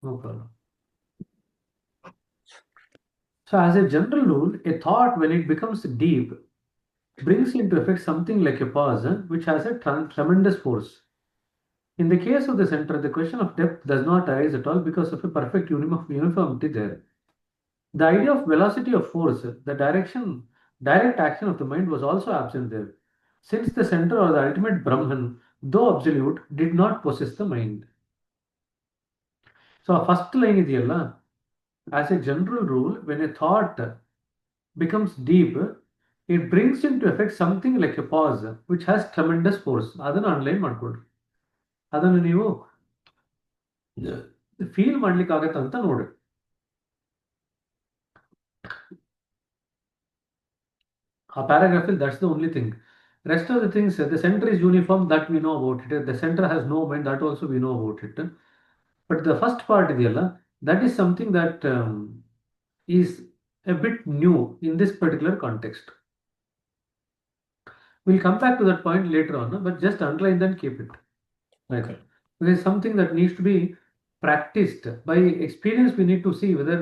No problem. So, as a general rule, a thought, when it becomes deep, brings into effect something like a pause, which has a tremendous force. In the case of the center, the question of depth does not arise at all because of a perfect uniformity there. The idea of velocity of force, the direct action of the mind was also absent there, since the center or the ultimate Brahman, though absolute, did not possess the mind. So, ಆ first line ಇದೆಯಲ್ಲ, as a general rule, when a thought becomes deep, it brings into effect something like a pause, which has tremendous force. ಅದನ್ನು underline ಮಾಡ್ಕೊಳ್ರಿ. ಅದನ್ನು ನೀವು feel ಮಾಡ್ಲಿಕ್ಕೆ ಆಗತ್ತ ಅಂತ ನೋಡಿ. A paragraph, that's the only thing. Rest of the things, the center is uniform, that we know about it. The center has no mind, that also we know about it. But the first part ಇದೆಯಲ್ಲ, that is something that is a bit new in this particular context. We'll come back to that point later on, but just underline and keep it. Right. Okay. It is something that needs to be practiced. By experience, we need to see whether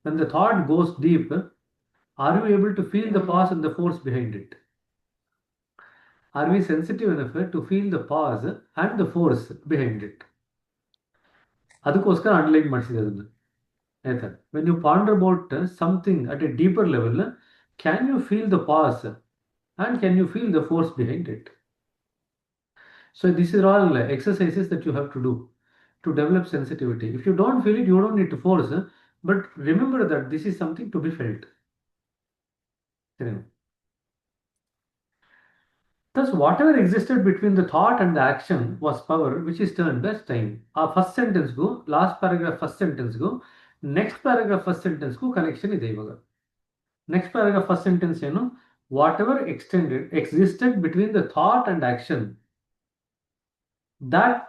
when the thought goes deep, are we able to feel the pause and the force behind it? Are we sensitive enough to feel the pause and the force behind it? ಅದಕ್ಕೋಸ್ಕರ underline ಮಾಡಿಸಿದೆ ಅದನ್ನು ಆಯ್ತಾ. When you ponder about something at a deeper level, can you feel the pass and can you feel the force behind it? So these are all exercises that you have to do to develop sensitivity. If you don't feel it, you don't need to force, but remember that this is something to be felt. Thus, whatever existed between the thought and the action was power, which is turned as time. Our first sentence go, last paragraph first sentence go, next paragraph first sentence go, connection ಇದೆ ಇವಾಗ. Next paragraph first sentence ಏನು, whatever existed between the thought and action, that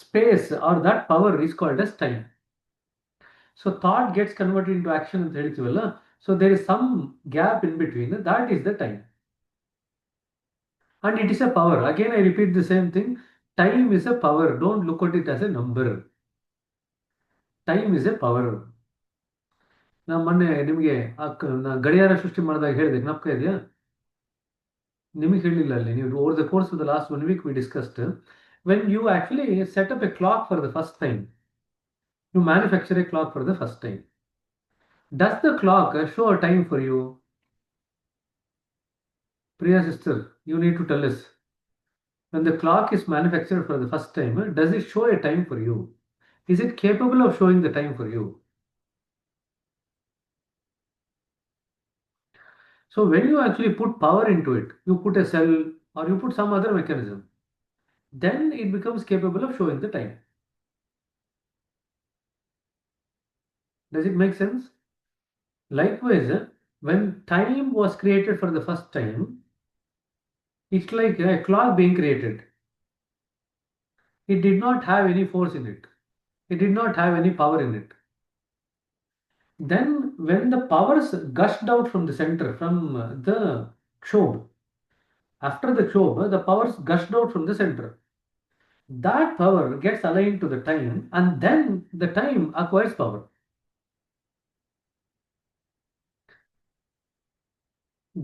space or that power is called as time. So thought gets converted into action ಅಂತ ಹೇಳ್ತೀವಲ್ಲ, so there is some gap in between, that is the time. And it is a power. Again, I repeat the same thing. Time is a power. Don't look at it as a number. Time is a power. ನಾನು ಮೊನ್ನೆ ನಿಮಗೆ ಗಡಿಯಾರ ಸೃಷ್ಟಿ ಮಾಡಿದಾಗ ಹೇಳಿದೆ, ಜ್ಞಾಪಕ ಇದೆಯಾ? ನಿಮಗೆ ಹೇಳಿಲ್ಲ ಅಲ್ಲಿ, ನೀವು over the course of the last 1 week we discussed, when you actually set up a clock for the first time, you manufacture a clock for the first time. Does the clock show a time for you? Priya sister, you need to tell us. When the clock is manufactured for the first time, does it show a time for you? Is it capable of showing the time for you? So when you actually put power into it, you put a cell or you put some other mechanism, then it becomes capable of showing the time. Does it make sense? Likewise, when time was created for the first time, it's like a clock being created. It did not have any force in it. It did not have any power in it. Then when the powers gushed out from the center, from the Kshob, after the Kshob, the powers gushed out from the center. That power gets aligned to the time, and then the time acquires power.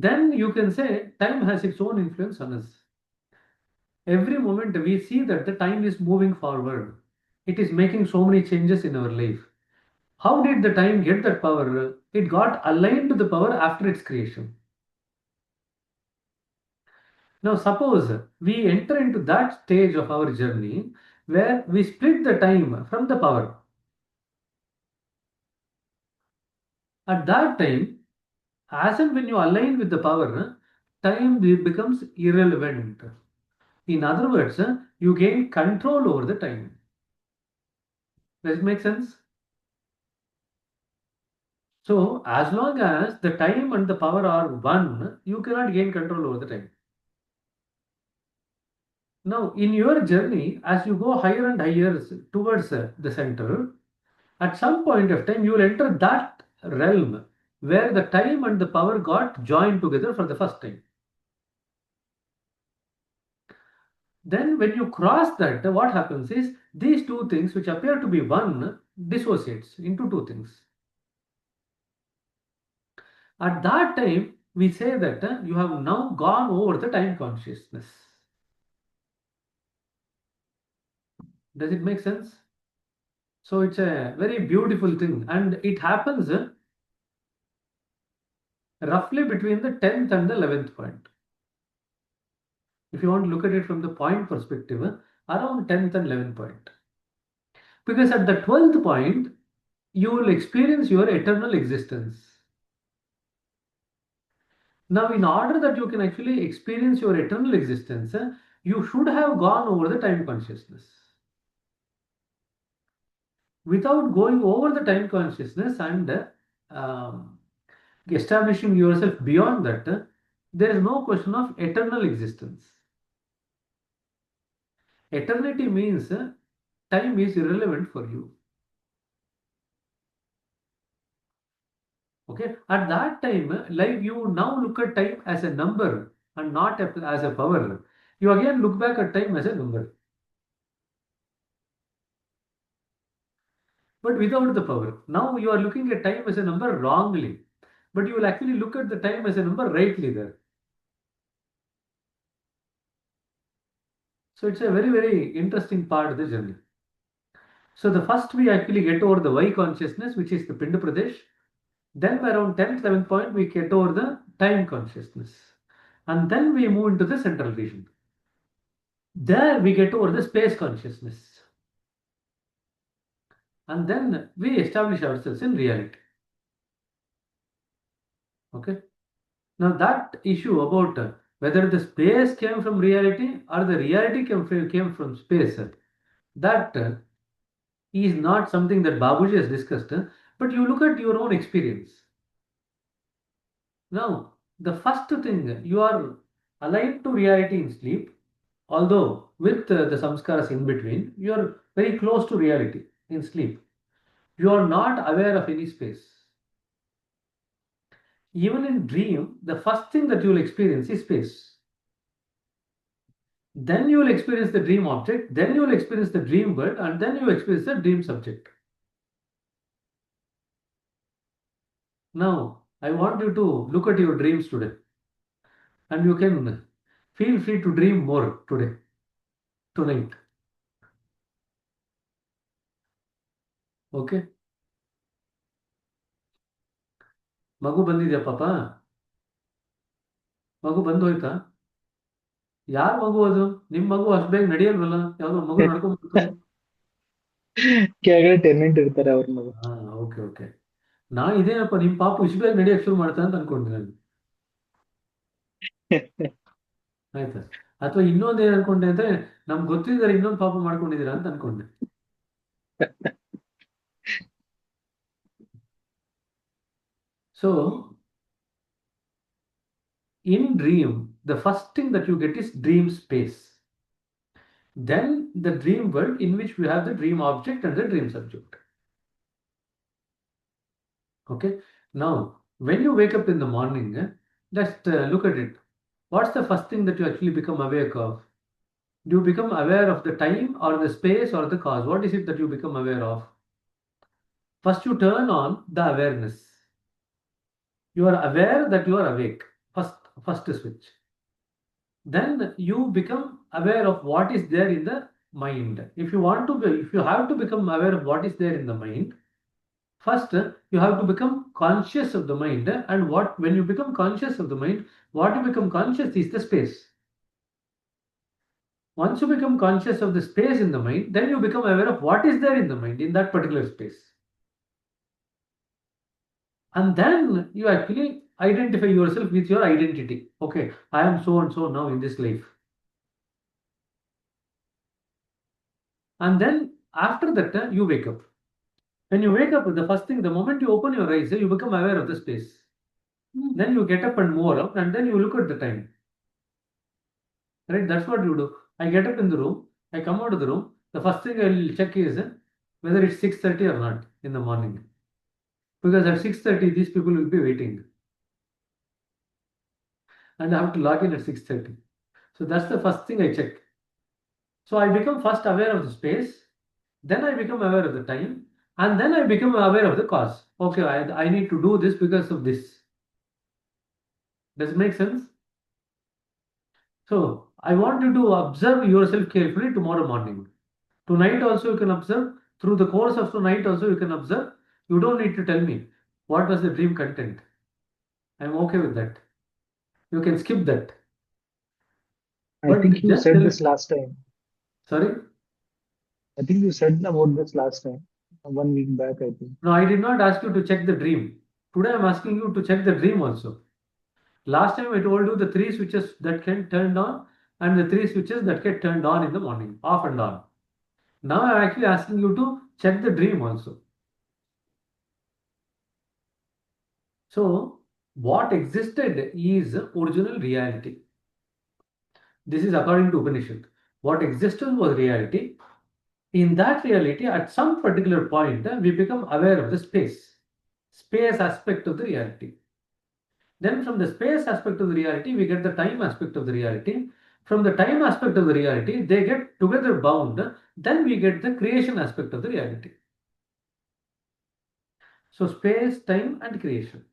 Then you can say time has its own influence on us. Every moment we see that the time is moving forward. It is making so many changes in our life. How did the time get that power? It got aligned to the power after its creation. Now, suppose we enter into that stage of our journey where we split the time from the power. At that time, as and when you align with the power, time becomes irrelevant. In other words, you gain control over the time. Does it make sense? So, as long as the time and the power are one, you cannot gain control over the time. Now, in your journey, as you go higher and higher towards the center, at some point of time, you will enter that realm where the time and the power got joined together for the first time. Then, when you cross that, what happens is these two things, which appear to be one, dissociates into two things. At that time, we say that you have now gone over the time consciousness. Does it make sense? So it's a very beautiful thing, and it happens roughly between the 10th and the 11th point. If you want to look at it from the point perspective, around 10th and 11th point. Because at the 12th point, you will experience your eternal existence. Now, in order that you can actually experience your eternal existence, you should have gone over the time consciousness. Without going over the time consciousness and um, establishing yourself beyond that, there is no question of eternal existence. Eternity means time is irrelevant for you. Okay, at that time, like you now look at time as a number and not as a power. You again look back at time as a number, but without the power. Now you are looking at time as a number wrongly, but you will actually look at the time as a number rightly there. So it's a very, very interesting part of the journey. So the first we actually get over the Y consciousness, which is the Pinda Pradesh. Then around 10th, 11th point, we get over the time consciousness. And then we move into the central region. There we get over the space consciousness. And then we establish ourselves in reality. Okay. Now that issue about whether the space came from reality or the reality came from space, that is not something that Babuji has discussed, but you look at your own experience. Now, the first thing, you are aligned to reality in sleep, although with the samskaras in between, you are very close to reality in sleep. You are not aware of any space. Even in dream, the first thing that you will experience is space. Then you will experience the dream object, then you will experience the dream world, and then you will experience the dream subject. Now, I want you to look at your dreams today, and you can feel free to dream more today, tonight. Okay? ಮಗು ಬಂದಿದ್ಯಾ ಪಾಪ? ಮಗು ಬಂದು ಹೋಯ್ತಾ? ಯಾರ್ ಮಗು ಅದು? ನಿಮ್ ಮಗು ಅಷ್ಟು ಬೇಗ ನಡೆಯಲ್ವಲ್ಲ? ಯಾವ್ದೋ ಮಗು ನಡ್ಕೊಂಡ್ಬಿಡ್ತು. ಕೆಳಗಡೆ ಟೆನೆಂಟ್ ಇರ್ತಾರೆ ಅವ್ರ ಮಗ. ಹಾ, ಓಕೆ ಓಕೆ. ಇದೇನಪ್ಪ ನಿಮ್ ಪಾಪು ಇಷ್ಟು ಬೇಗ ನಡೆಯಕ್ ಶುರು ಮಾಡ್ತಾ ಅಂತ ಅನ್ಕೊಂಡೆ ನಾನು. ಆಯ್ತಾ? ಅಥವಾ ಇನ್ನೊಂದು ಏನ್ ಅನ್ಕೊಂಡೆ ಅಂದ್ರೆ ನಮ್ಗೆ ಗೊತ್ತಿದ್ದಾರೆ ಇನ್ನೊಂದು ಪಾಪ ಮಾಡ್ಕೊಂಡಿದ್ದೀರಾ ಅಂತ ಅನ್ಕೊಂಡೆ. So in dream, the first thing that you get is dream space. Then the dream world in which we have the dream object and the dream subject. Okay. Now, when you wake up in the morning, just look at it. What's the first thing that you actually become aware of? Do you become aware of the time or the space or the cause? What is it that you become aware of? First, you turn on the awareness. You are aware that you are awake. First switch. Then you become aware of what is there in the mind. If you want to be, if you have to become aware of what is there in the mind, first you have to become conscious of the mind. And when you become conscious of the mind, what you become conscious is the space. Once you become conscious of the space in the mind, then you become aware of what is there in the mind in that particular space. And then you actually identify yourself with your identity. Okay, I am so and so now in this life. And then after that, you wake up. When you wake up, the first thing, the moment you open your eyes, you become aware of the space. Then you get up and move around, and then you look at the time. Right? That's what you do. I get up in the room, I come out of the room. The first thing I will check is whether it's 6:30 or not in the morning. Because at 6:30, these people will be waiting. And I have to log in at 6:30. So that's the first thing I check. So I become first aware of the space, then I become aware of the time, And then I become aware of the cause. Okay, I need to do this because of this. Does it make sense? So I want you to observe yourself carefully tomorrow morning. Tonight also you can observe. Through the course of tonight also you can observe. You don't need to tell me what was the dream content. I'm okay with that. You can skip that. I But think you just said tell, this last time. sorry? I think you said about this last time, 1 week back, I think. No, I did not ask you to check the dream. Today I'm asking you to check the dream also. Last time I told you the three switches that can turn on and the three switches that get turned on in the morning, off and on. Now I'm actually asking you to check the dream also. So, what existed is original reality. This is according to Upanishad. What existed was reality. In that reality, at some particular point, we become aware of the space aspect of the reality. Then, from the space aspect of the reality, we get the time aspect of the reality. From the time aspect of the reality, they get together bound. Then we get the creation aspect of the reality. So, space, time, and creation.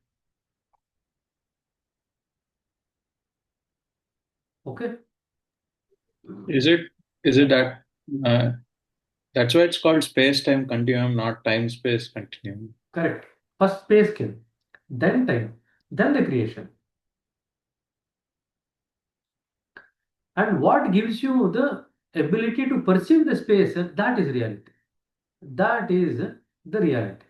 Okay, Is it is it that uh, that's why it's called space-time continuum, not time-space continuum? correct. First, space came, then time, then the creation. And what gives you the ability to perceive the space, that is reality. That is the reality.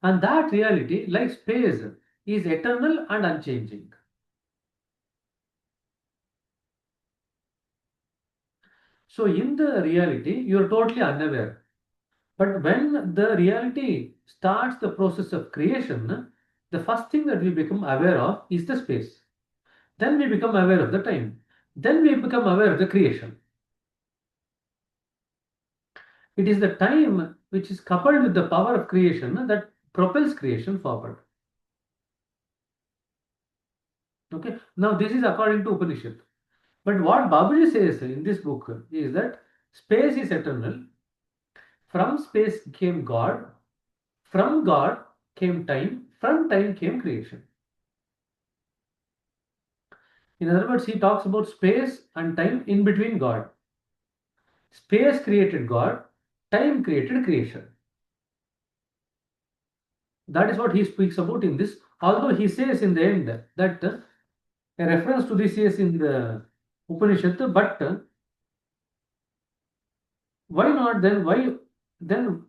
And that reality, like space, is eternal and unchanging. So, in the reality, you are totally unaware. But when the reality starts the process of creation, the first thing that we become aware of is the space. Then we become aware of the time. Then we become aware of the creation. It is the time which is coupled with the power of creation that propels creation forward. Okay. Now, this is according to Upanishad. But what Babaji says in this book is that space is eternal. From space came God. From God came time. From time came creation. In other words, he talks about space and time in between God. Space created God. Time created creation. That is what he speaks about in this. Although he says in the end that a reference to this is in the Upanishad, but why not then? Why then?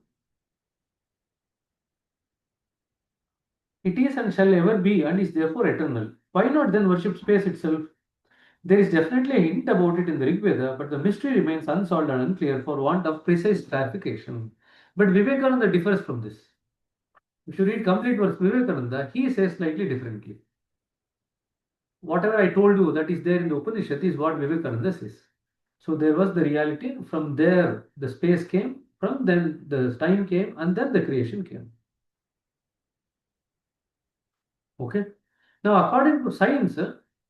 It is and shall ever be and is therefore eternal. Why not then worship space itself? There is definitely a hint about it in the Rig Veda, but the mystery remains unsolved and unclear for want of precise clarification. But Vivekananda differs from this. If you read complete verse Vivekananda, he says slightly differently. Whatever I told you that is there in the Upanishad is what Vivekananda says. So there was the reality, from there the space came, from then the time came, and then the creation came. Okay. Now, according to science,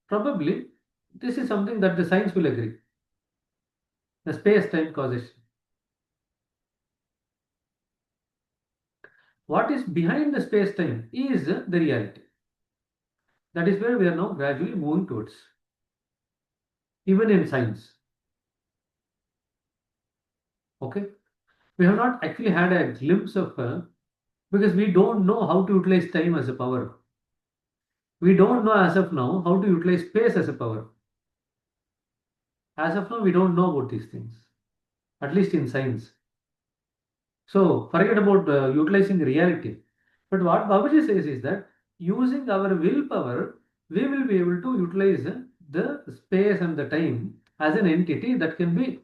probably this is something that the science will agree. The space-time causation. What is behind the space-time is the reality. That is where we are now gradually moving towards, even in science. Okay. We have not actually had a glimpse of, because we don't know how to utilize time as a power. We don't know as of now how to utilize space as a power. As of now, we don't know about these things, at least in science. So forget about utilizing reality. But what Babaji says is that using our willpower, we will be able to utilize the space and the time as an entity that can be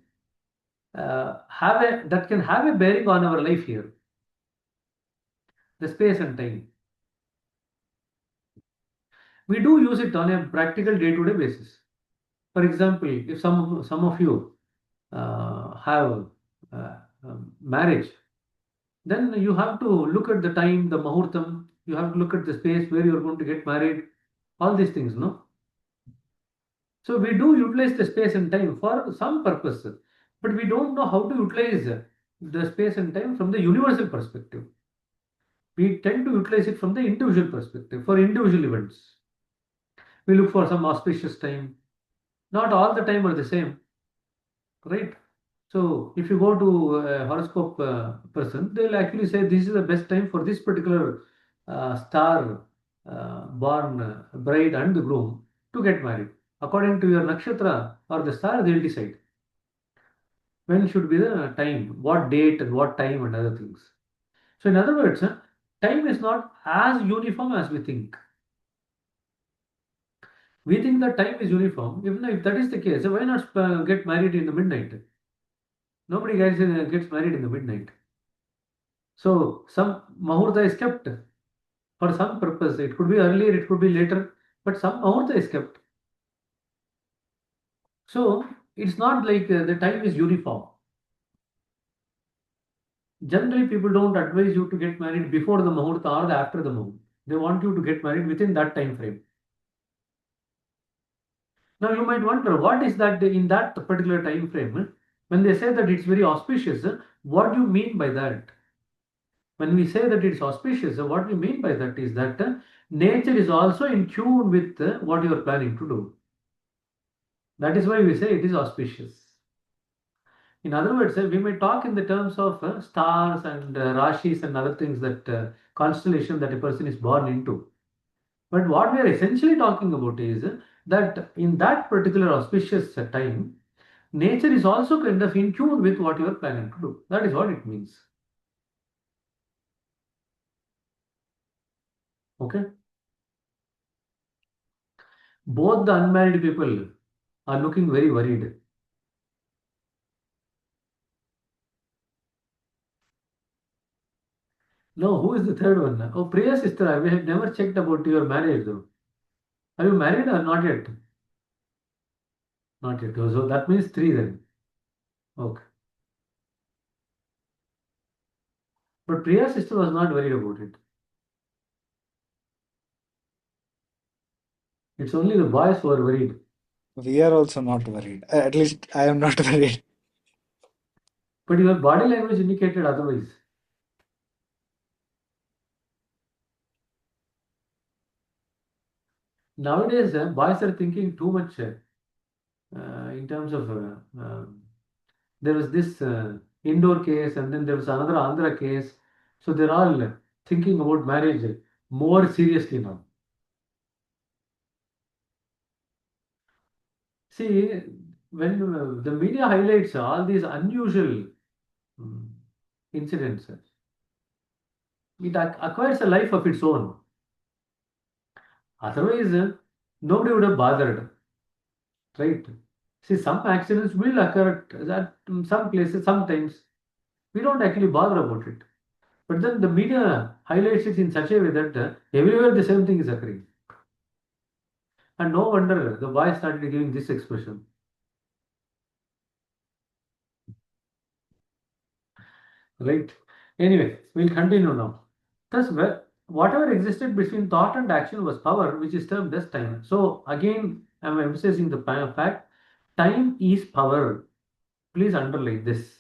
have a that can have a bearing on our life here. The space and time. We do use it on a practical day-to-day basis. For example, if some of you have marriage, then you have to look at the time, the muhurtam, you have to look at the space where you're going to get married, all these things, no? So we do utilize the space and time for some purpose, but we don't know how to utilize. the space and time from the universal perspective. We tend to utilize it from the individual perspective for individual events. We look for some auspicious time. Not all the time are the same, right? So if you go to a horoscope person, they'll actually say this is the best time for this particular star born bride and the groom to get married. According to your nakshatra or the star, they'll decide when should be the time, what date and what time and other things. So in other words, time is not as uniform as we think. We think that time is uniform. Even if that is the case, why not get married in the midnight? Nobody gets married in the midnight. So some muhurta is kept for some purpose. It could be earlier, it could be later, but some muhurta is kept. So it's not like the time is uniform. Generally, people don't advise you to get married before the muhurta or after the muhurta. They want you to get married within that time frame. Now you might wonder what is that in that particular time frame? When they say that it's very auspicious, what do you mean by that? When we say that it's auspicious, what we mean by that is that nature is also in tune with what you are planning to do. That is why we say it is auspicious. In other words, we may talk in the terms of stars and rashis and other things that constellation that a person is born into. But what we are essentially talking about is that in that particular auspicious time, nature is also kind of in tune with what you are planning to do. That is what it means. Okay. Both the unmarried people are looking very worried. No, who is the third one? Oh, Priya sister, we have never checked about your marriage though. Are you married or not yet? Not yet. Oh, so that means three then. Okay. But Priya's sister was not worried about it. It's only the boys who are worried. We are also not worried. At least I am not worried. But your body language indicated otherwise. Nowadays, boys are thinking too much in terms of there was this indoor case and then there was another Andhra case. So they're all thinking about marriage more seriously now. See, when the media highlights all these unusual mm, incidents, it acquires a life of its own. Otherwise, nobody would have bothered, right? See, some accidents will occur at some places sometimes. We don't actually bother about it. But then the media highlights it in such a way that everywhere the same thing is occurring. And no wonder the boy started giving this expression. Right? Anyway, we'll continue now. Thus, whatever existed between thought and action was power, which is termed as time. So, again, I'm emphasizing the fact time is power. Please underline this.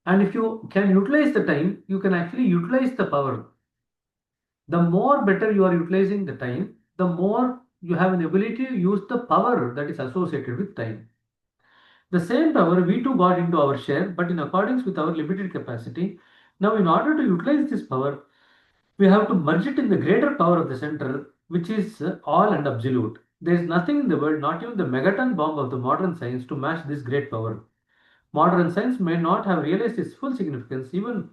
And if you can utilize the time, you can actually utilize the power. The more better you are utilizing the time, the more you have an ability to use the power that is associated with time. The same power we too got into our share, but in accordance with our limited capacity. Now, in order to utilize this power, we have to merge it in the greater power of the center, which is all and absolute. There is nothing in the world, not even the megaton bomb of the modern science, to match this great power. Modern science may not have realized its full significance, even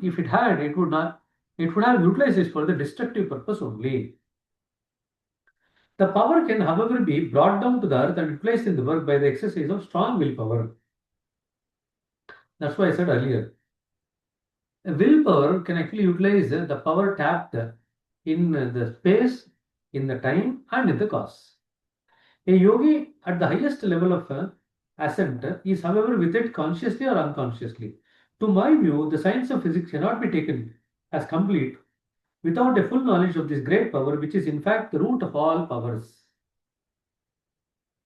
if it had, it would have utilized it for the destructive purpose only. The power can, however, be brought down to the earth and replaced in the work by the exercise of strong willpower. That's why I said earlier. A willpower can actually utilize the power tapped in the space, in the time, and in the cause. A yogi at the highest level of ascent is, however, with it consciously or unconsciously. To my view, the science of physics cannot be taken as complete without a full knowledge of this great power, which is in fact the root of all powers.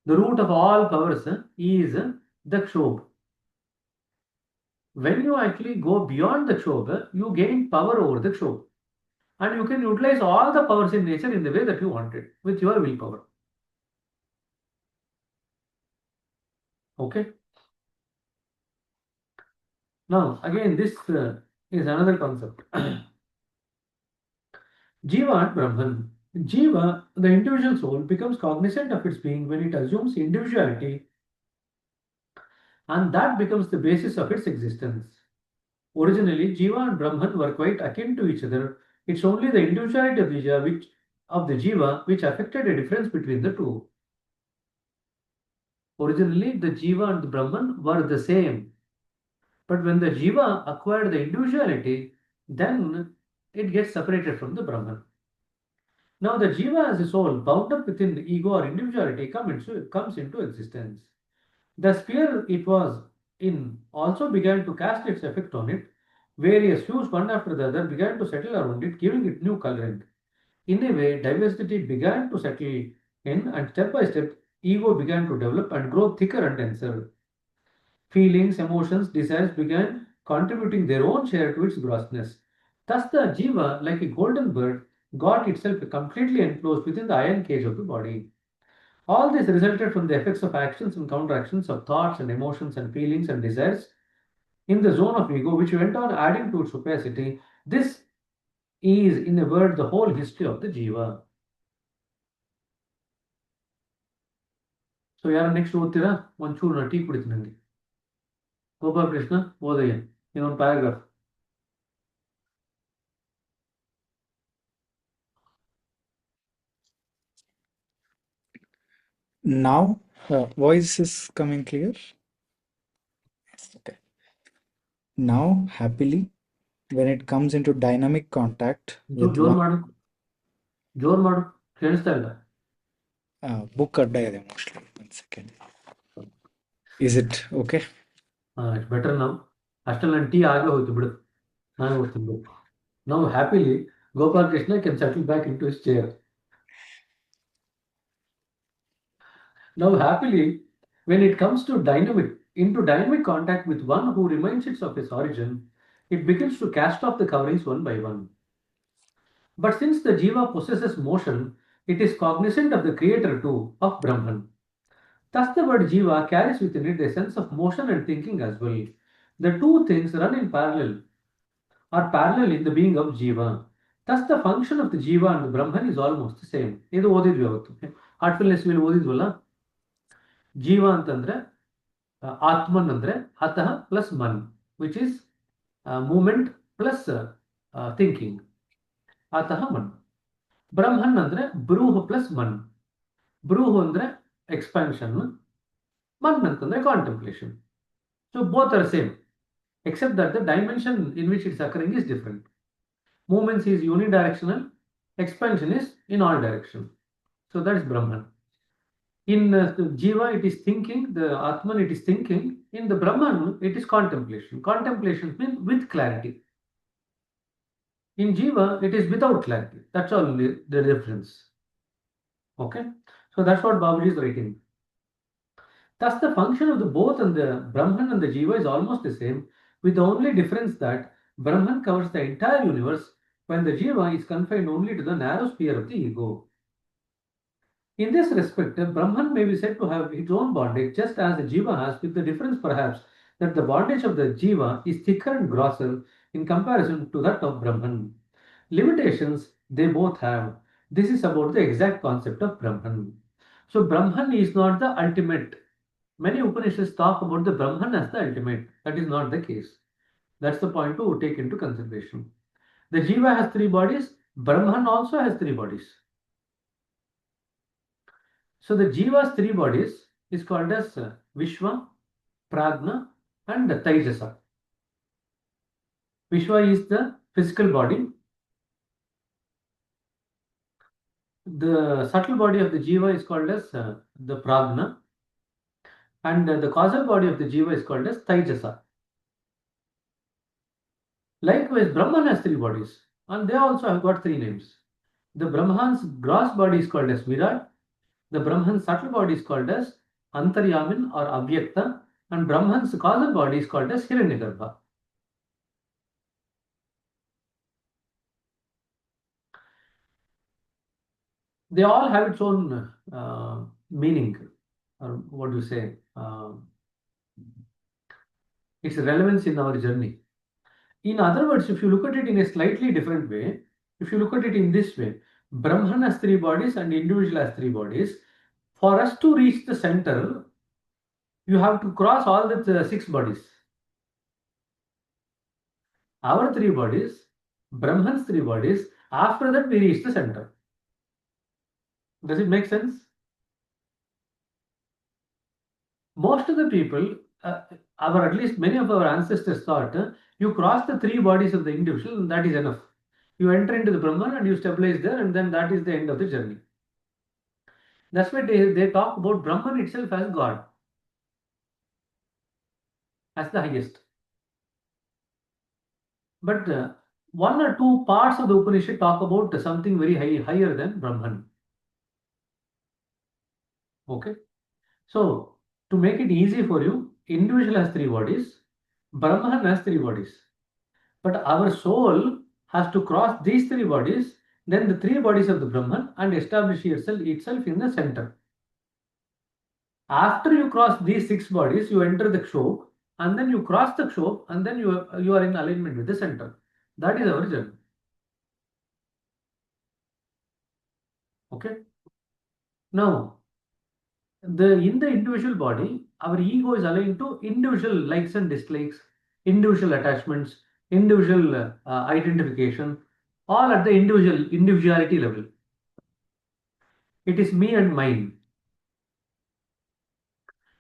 The root of all powers is the Kshobh. When you actually go beyond the Kshobh, you gain power over the Kshobh. And you can utilize all the powers in nature in the way that you want it with your willpower. Okay. Now, again, this is another concept. Jiva and Brahman. Jiva, the individual soul, becomes cognizant of its being when it assumes individuality, and that becomes the basis of its existence. Originally, Jiva and Brahman were quite akin to each other. It's only the individuality of the Jiva which affected a difference between the two. Originally, the Jiva and the Brahman were the same. But when the Jiva acquired the individuality, then it gets separated from the Brahman. Now, the Jiva as a soul, bound up within the ego or individuality, comes into existence. The sphere it was in also began to cast its effect on it. Various hues, one after the other, began to settle around it, giving it new colorant. In a way, diversity began to settle in, and step by step, ego began to develop and grow thicker and denser. Feelings, emotions, desires began contributing their own share to its grossness. Thus, the jiva, like a golden bird, got itself completely enclosed within the iron cage of the body. All this resulted from the effects of actions and counteractions of thoughts and emotions and feelings and desires in the zone of ego, which went on adding to its opacity. This is, in a word, the whole history of the jiva. So, ಯಾರು next ಓದ್ತೀರಾ? ಒಂಚೂರು ನಾ tea ಕುಡಿತೀನಿ ನನಗೆ. ಗೋಪಾಲಕೃಷ್ಣ ಓದಯ್ಯ ಇನ್ನೊಂದು paragraph. Now, voice is coming clear. Yes, okay. Now, happily, when it comes into dynamic contact with ಜೋರ್ one, ಮಾಡು, ಜೋರ್ ಮಾಡು, ಕೇಳಿಸ್ತಾ ಇಲ್ಲ. book ಅಡ್ಡ ಇದೆ mostly. 1 second. Is it okay? It's better now. ಅಷ್ಟರಲ್ಲಿ ನನ್ನ ಟೀ ಆಗೇ ಹೋಯ್ತು ಬಿಡು, ನಾನು ಓದ್ತೀನಿ ಬಿಡು. Now happily Gopal Krishna can settle back into his chair. Now happily, when it comes to dynamic contact with one who reminds it of its origin, it begins to cast off the coverings one by one. But since the jiva possesses motion, it is cognizant of the creator too, of Brahman. Thus the word jiva carries within it a sense of motion and thinking as well. The two things run in parallel, are parallel in the being of jiva. Thus the function of the jiva and the Brahman is almost the same. ಇದು ಓದಿದ್ವಿ ಅವತ್ತು Heartfulness will ಓದಿದ್ವಲ್ಲ. ಜೀವ ಅಂತಂದ್ರೆ ಆತ್ಮನ್ ಅಂದ್ರೆ ಹತಃ plus ಮನ್, which is movement plus thinking, ಅತಃ ಮನ್. ಬ್ರಹ್ಮನ್ ಅಂದ್ರೆ ಬ್ರೂಹ್ ಪ್ಲಸ್ ಮನ್. ಬ್ರೂಹ್ ಅಂದ್ರೆ ಎಕ್ಸ್ಪಾನ್ಷನ್, ಮನ್ ಅಂತಂದ್ರೆ contemplation. So both are same except that the dimension in which it's occurring is different. Movements is unidirectional, expansion is in all directions. So that is Brahman. In Jiva, it is thinking, the Atman, it is thinking. In the Brahman, it is contemplation. Contemplation means with clarity. In Jiva, it is without clarity. That's all the difference. Okay? So that's what Babaji is writing. Thus, the function of the both and the Brahman and the Jiva is almost the same, with the only difference that Brahman covers the entire universe, while the Jiva is confined only to the narrow sphere of the ego. In this respect, Brahman may be said to have its own bondage, just as the Jiva has, with the difference perhaps that the bondage of the Jiva is thicker and grosser in comparison to that of Brahman. Limitations they both have. This is about the exact concept of Brahman. So, Brahman is not the ultimate. Many Upanishads talk about the Brahman as the ultimate. That is not the case. That's the point to take into consideration. The Jiva has 3 bodies, Brahman also has 3 bodies. So the Jiva's 3 bodies is called as Vishwa, Prajna and Taijasa. Vishwa is the physical body. The subtle body of the Jiva is called as the Prajna, and the causal body of the Jiva is called as Taijasa. Likewise, Brahman has 3 bodies, and they also have got 3 names. The Brahman's gross body is called as Virat, the Brahman's subtle body is called as Antaryamin or Avyakta, And Brahman's causal body is called as Hiranyagarbha. They all have its own meaning, or what do you say, its relevance in our journey. In other words, if you look at it in a slightly different way, if you look at it in this way, Brahman has three bodies and individual has three bodies. For us to reach the center, you have to cross all the six bodies. Our three bodies, Brahman's three bodies, after that we reach the center. Does it make sense? Most of the people, at least many of our ancestors thought, you cross the three bodies of the individual and that is enough. You enter into the Brahman and you stabilize there, and then that is the end of the journey. That's why they talk about Brahman itself as God, as the highest. But one or two parts of the Upanishad talk about something very higher than Brahman. Okay. So, to make it easy for you, individual has three bodies, Brahman has three bodies. But our soul has to cross these three bodies, then the three bodies of the Brahman, and establish itself in the center. After you cross these six bodies, you enter the Kshop, and then you cross the Kshop, and then you are in alignment with the center. That is our journey. Okay. Now, in the individual body, our ego is aligned to individual likes and dislikes, individual attachments, individual identification, all at the individuality level. It is me and mine.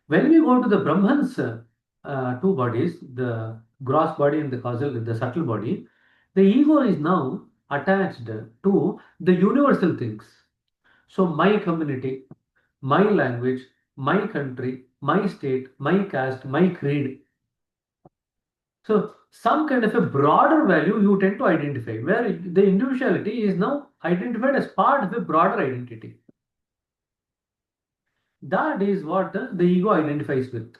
When we go to the Brahman's two bodies, the gross body and the subtle body, the ego is now attached to the universal things. So my community, my language, my country, my state, my caste, my creed. So some kind of a broader value you tend to identify, where the individuality is now identified as part of a broader identity. That is what the ego identifies with.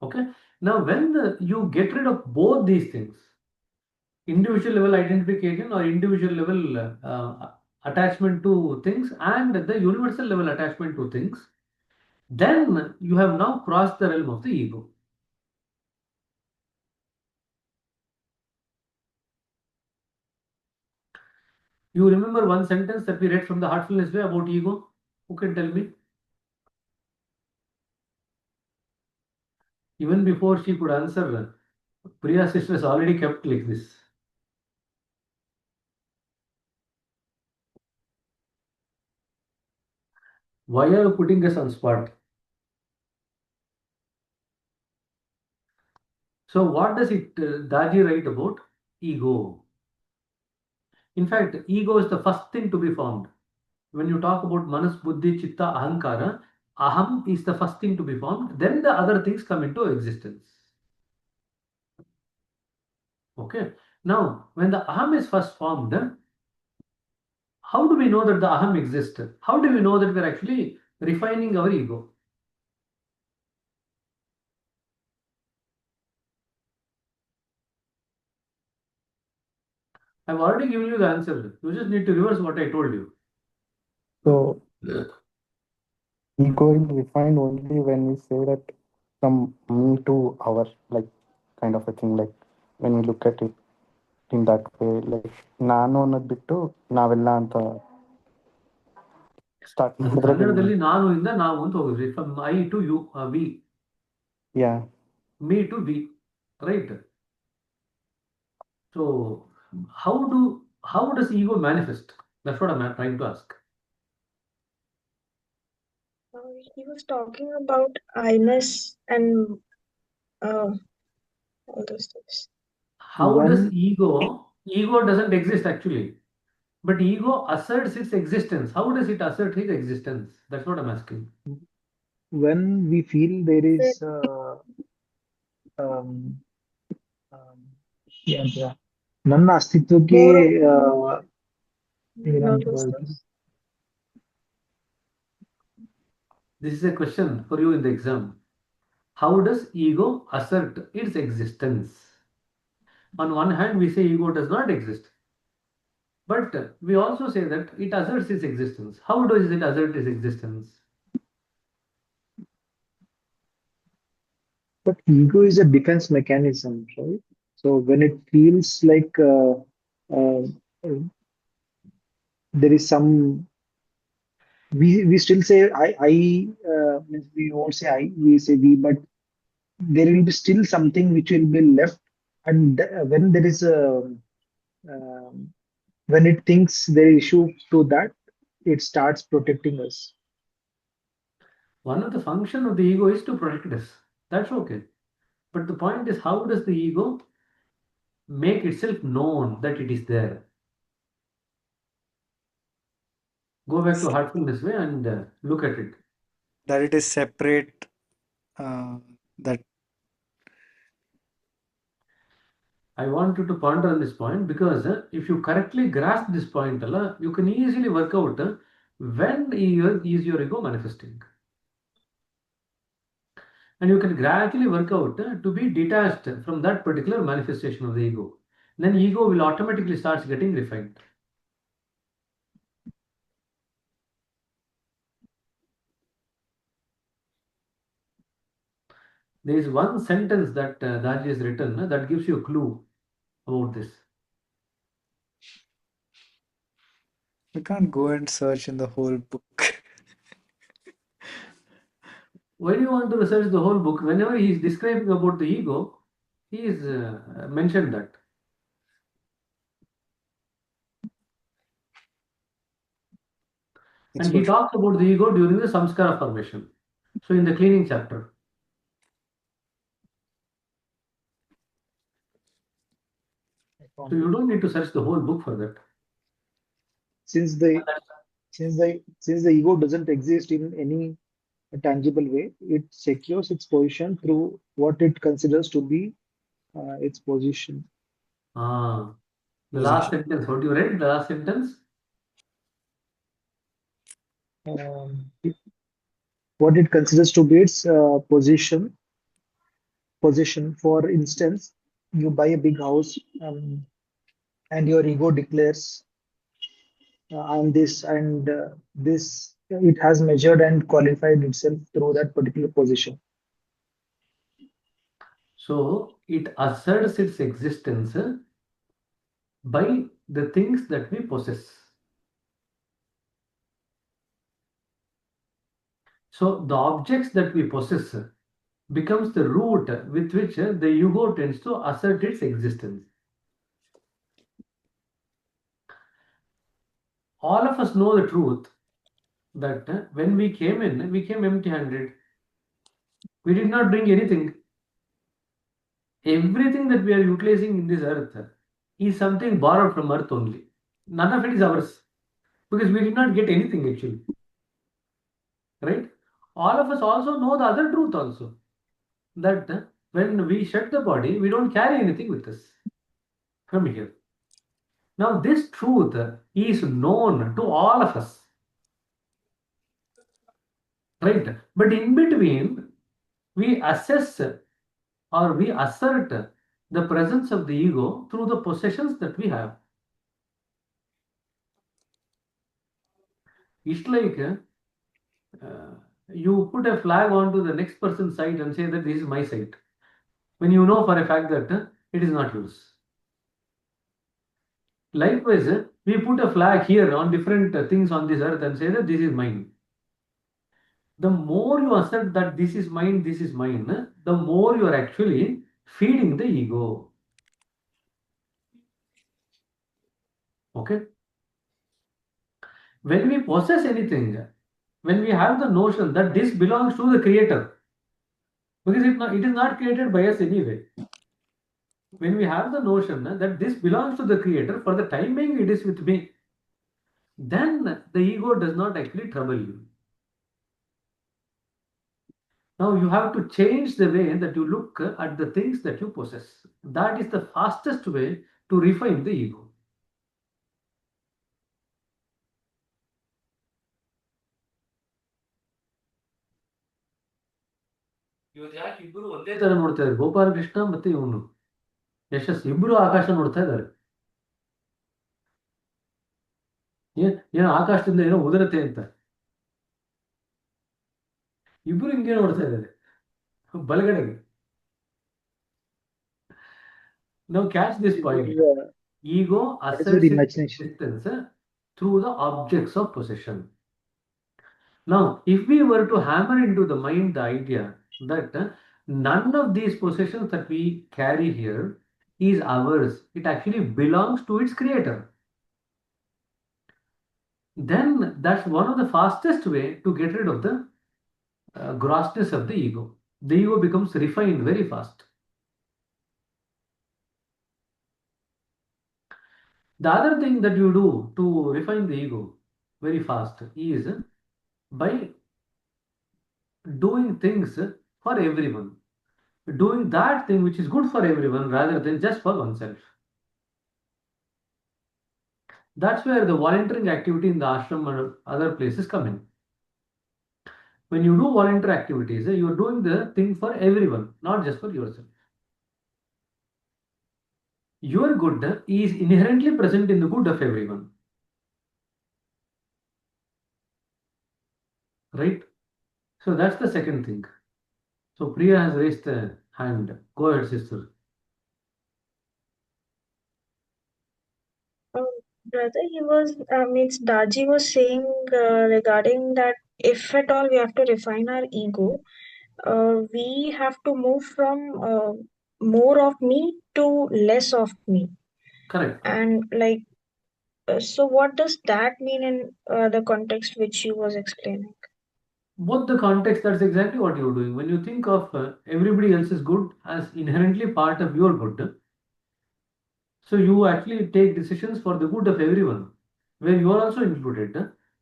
Okay. Now, when you get rid of both these things, individual level identification or individual level attachment to things and the universal level attachment to things, then you have now crossed the realm of the ego. You remember one sentence that we read from the Heartfulness Way about ego? Who can tell me? Even before she could answer, Priya sister has already kept like this. Why are you putting us on spot? So what does Daji write about? Ego. In fact, ego is the first thing to be formed. When you talk about Manas, Buddhi, Chitta, Ahankara, Aham is the first thing to be formed. Then the other things come into existence. Okay. Now, when the Aham is first formed, how do we know that the Aham exists? How do we know that we're actually refining our ego? I've already given you the answer. You just need to reverse what I told you. So ego is refined only when we say that from me to our, like, kind of a thing, like when we look at it in that way, like ನಾನು ಅನ್ನೋದು ಬಿಟ್ಟು ನಾವೆಲ್ಲ ಅಂತ start ಮಾಡಿದ್ರೆ ಕನ್ನಡದಲ್ಲಿ ನಾನು ಇಂದ ನಾವು ಅಂತ ಹೋಗಿದ್ವಿ from I to you we ಯಾ me to we, right? So how does ego manifest? That's what I'm trying to ask. He was talking about I-ness and all those things. How does When ego doesn't exist actually, but ego asserts its existence. How does it assert its existence? That's what I'm asking. when we feel there is um, um, ಏನಂತ ನನ್ನ ಅಸ್ತಿತ್ವಕ್ಕೆ More ಏನಂತ nervousness. This is a question for you in the exam. How does ego assert its existence? On one hand, we say ego does not exist, but we also say that it asserts its existence. How does it assert its existence? But ego is a defense mechanism, right? So when it feels like uh, there is some, we still say means we won't say I, we say we, but there will be still something which will be left. And when there is a, um, when it thinks there is issue to that, it starts protecting us. One of the function of the ego is to protect us. That's okay. But the point is, how does the ego make itself known that it is there? Go back to heartfulness way and look at it. That it is separate, uh, that I want you to ponder on this point because if you correctly grasp this point, you can easily work out when is your ego manifesting. And you can gradually work out to be detached from that particular manifestation of the ego. Then ego will automatically start getting refined. There is one sentence that Daji has written that gives you a clue about this. we can't go and search in the whole book. Why do you want to research the whole book? Whenever he is describing about the ego, he is mentioned that. It's And he for talks about the ego during the samskara formation. So in the cleaning chapter. So you don't need to search the whole book for that. Since the since the ego doesn't exist in any tangible way, it secures its position through what it considers to be its position. Ah, the last position. sentence. What you read? The last sentence? What it considers to be its position. For instance, you buy a big house, and your ego declares, I'm this and this. It has measured and qualified itself through that particular position. So it asserts its existence by the things that we possess. So the objects that we possess becomes the root with which the ego tends to assert its existence. All of us know the truth that when we came in, we came empty-handed. We did not bring anything. Everything that we are utilizing in this earth is something borrowed from earth only. None of it is ours because we did not get anything actually. Right? All of us also know the other truth also that when we shed the body, we don't carry anything with us from here. Now, this truth is known to all of us, right? But in between, we assess or we assert the presence of the ego through the possessions that we have. It's like you put a flag onto the next person's site and say that this is my site, when you know for a fact that it is not yours. Likewise, we put a flag here on different things on this earth and say that this is mine. The more you assert that this is mine, the more you are actually feeding the ego. Okay? When we possess anything, when we have the notion that this belongs to the creator, because it is not created by us anyway. When we have the notion that this belongs to the creator, for the time being it is with me, then the ego does not actually trouble you. Now you have to change the way that you look at the things that you possess. That is the fastest way to refine the ego. ಇವತ್ತು ಯಾಕೆ ಇಬ್ಬರು ಒಂದೇ ತರ ನೋಡ್ತಾ ಇದ್ದಾರೆ, ಗೋಪಾಲಕೃಷ್ಣ ಮತ್ತೆ ಇವನು ಯಶಸ್ ಇಬ್ಬರು ಆಕಾಶ ನೋಡ್ತಾ ಇದ್ದಾರೆ. ಏನೋ ಆಕಾಶದಿಂದ ಏನೋ ಉದುರತೆ ಅಂತ ಇಬ್ರು ಹಿಂಗೆ ನೋಡ್ತಾ ಇದ್ದಾರೆ ಬಲಗಡೆಗೆ. ನಾವು catch this point. Ego That is where asserts its imagination. existence through the objects of possession. Now, if we were to hammer into the mind the idea that none of these possessions that we carry here is ours, it actually belongs to its creator, then that's one of the fastest way to get rid of the grossness of the ego. The ego becomes refined very fast. The other thing that you do to refine the ego very fast is by doing things for everyone, doing that thing which is good for everyone rather than just for oneself. That's where the volunteering activity in the ashram and other places come in. When you do volunteer activities, you're doing the thing for everyone, not just for yourself. Your good is inherently present in the good of everyone. Right? So that's the second thing. So Priya has raised a hand. Go ahead, sister. Brother, he was, means Daji was saying regarding that if at all we have to refine our ego, we have to move from more of me to less of me. Correct. And like, so what does that mean in the context which he was explaining? Both the context, that's exactly what you're doing. When you think of everybody else's good as inherently part of your good, so you actually take decisions for the good of everyone, where you are also included,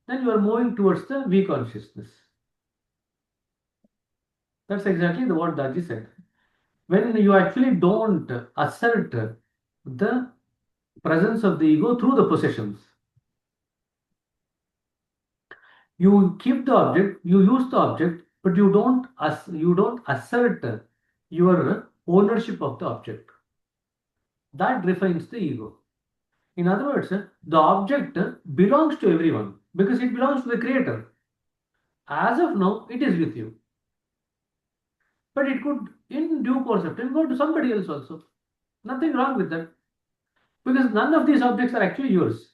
then you are moving towards the we consciousness. That's exactly what Daji said. When you actually don't assert the presence of the ego through the possessions, you keep the object, you use the object, but you don't assert your ownership of the object. That refines the ego. In other words, the object belongs to everyone because it belongs to the creator. As of now, it is with you. But it could, in due course of time, go to somebody else also. Nothing wrong with that. Because none of these objects are actually yours.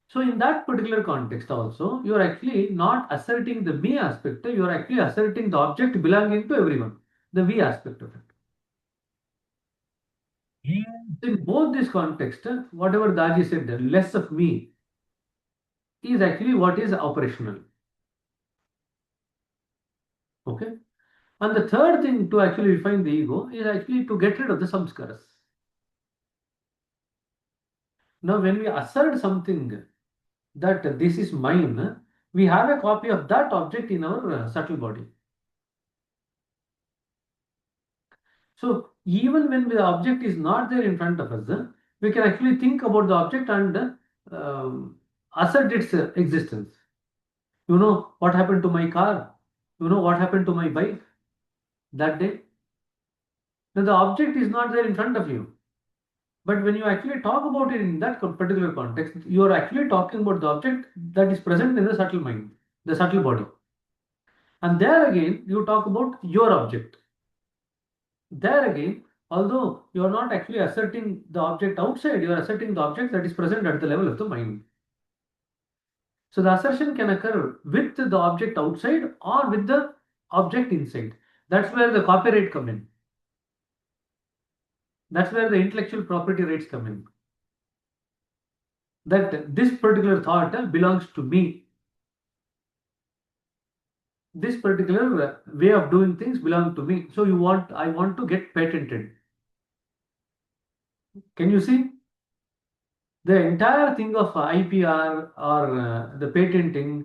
So in that particular context also, you are actually not asserting the me aspect, you are actually asserting the object belonging to everyone, the we aspect of it. In both this context, whatever Daji said, the less of me is actually what is operational. Okay. And the third thing to actually refine the ego is actually to get rid of the samskaras. Now, when we assert something that this is mine, we have a copy of that object in our subtle body. So, even when the object is not there in front of us, we can actually think about the object and assert its existence. You know what happened to my car? You know what happened to my bike that day? Now, the object is not there in front of you. But when you actually talk about it in that particular context, you are actually talking about the object that is present in the subtle mind, the subtle body. And there again, you talk about your object. There again, although you are not actually asserting the object outside, you are asserting the object that is present at the level of the mind. So the assertion can occur with the object outside or with the object inside. That's where the copyright come in. That's where the intellectual property rights come in. That this particular thought belongs to me. This particular way of doing things belong to me. So I want to get patented. Can you see? The entire thing of IPR or the patenting,